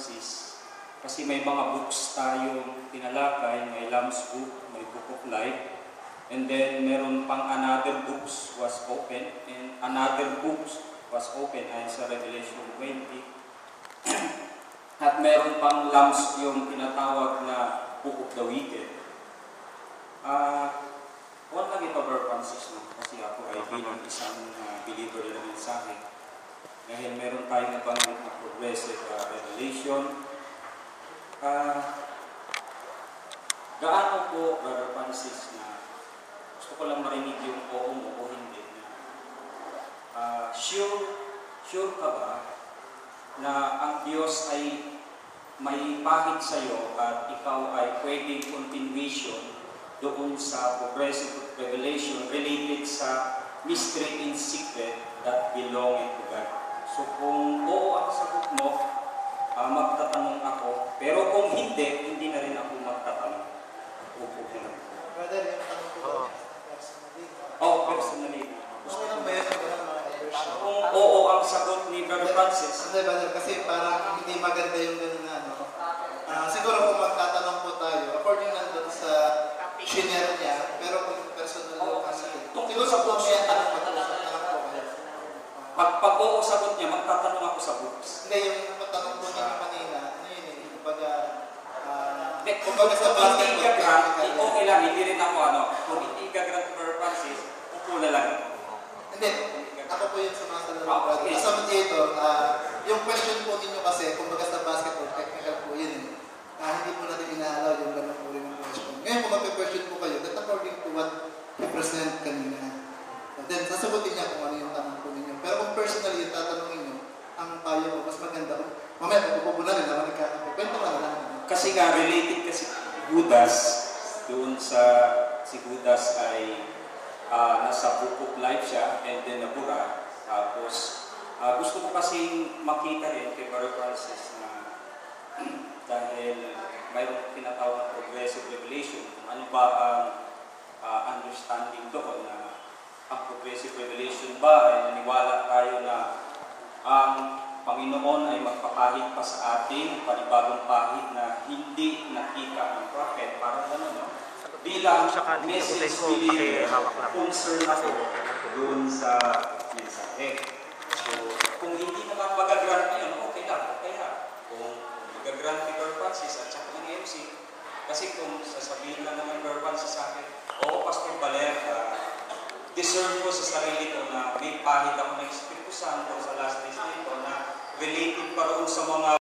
Francis. Kasi may mga books tayong tinalakay, may Lamb's Book, may Book of Life, and then meron pang another books was open, and another books was open ay sa Revelation 20. At meron pang Lamb's yung tinatawag na Book of the Wicked. Huwag lang ito, Brother Francis, no? Kasi ako ay bilang isang believer na rin sa akin. Dahil meron tayong nabanggit na progressive revelation. Gaano po, Brother Francis, na gusto ko lang marinig yung oo mo o hindi na sure ka ba na ang Diyos ay may pahit sa iyo at ikaw ay pwedeng continuation doon sa progressive revelation related sa mystery in secret that belonging to God. So kung oo ang sagot mo, magtatanong ako. Pero kung hindi na rin ako magtatanong. Upo ko lang. Brother, yung tanong ko personally. Personally. Gusto lang ba yun ang mga version? Kung oo ang sagot ni Brother Francis. Hindi, brother, kasi parang hindi maganda yung gano'n na, no? Siguro kung magtatanong po tayo, according nandun sa shinare niya, pero kung personal lang kasi, siguro sa po siya tanong po kayo. Pag oo sagot niya, magtatanong ako sa books. Hindi, yung patanong po niya kanina, ano yun eh, kung hindi ka grant, okay lang, hindi rin ako kung hindi ka grant to Brother Francis, upo na lang. Hindi, ako po yung sumasagot. As a mediator, yung question po ninyo kasi, kung bagas na basketball, technical po yun eh. Hindi po natin inaalaw yung ganun po rin yung question. Ngayon, kung mag-question po kayo, that according to what you present kanina. Then, sasagutin niya kung ano yung tanong po ninyo. Pero kung personally yung tatanungin niyo, ang payo ko, mas maganda ko. Mamaya, pupupo na rin, naman nagkakakwento ka na lang. Kasi nga, related kasi Judas, doon sa si Judas ay nasa Book of Life siya, and then nabura. Tapos, gusto ko kasi makita rin kay Brother Francis na dahil mayroong tinatawag na progressive revelation, kung ano ba ang understanding doon na ang progressive revelation ba ay naniwala tayo na ang Panginoon ay magpapahid pa sa ating panibagong pahid na hindi nakita ng prophet, para gano'n, no? Bilang message believer, concern ako doon sa mensahe. So, kung hindi naman magagrant yun, okay lang. Kung magagrant ni Brother Francis at saka ng MC, kasi kung sasabihin lang naman Brother Francis sa akin, Pastor Baler, deserve ko sa sarili ko na may pahid ako ng Espiritu Santo sa last days nito na related pa roon sa mga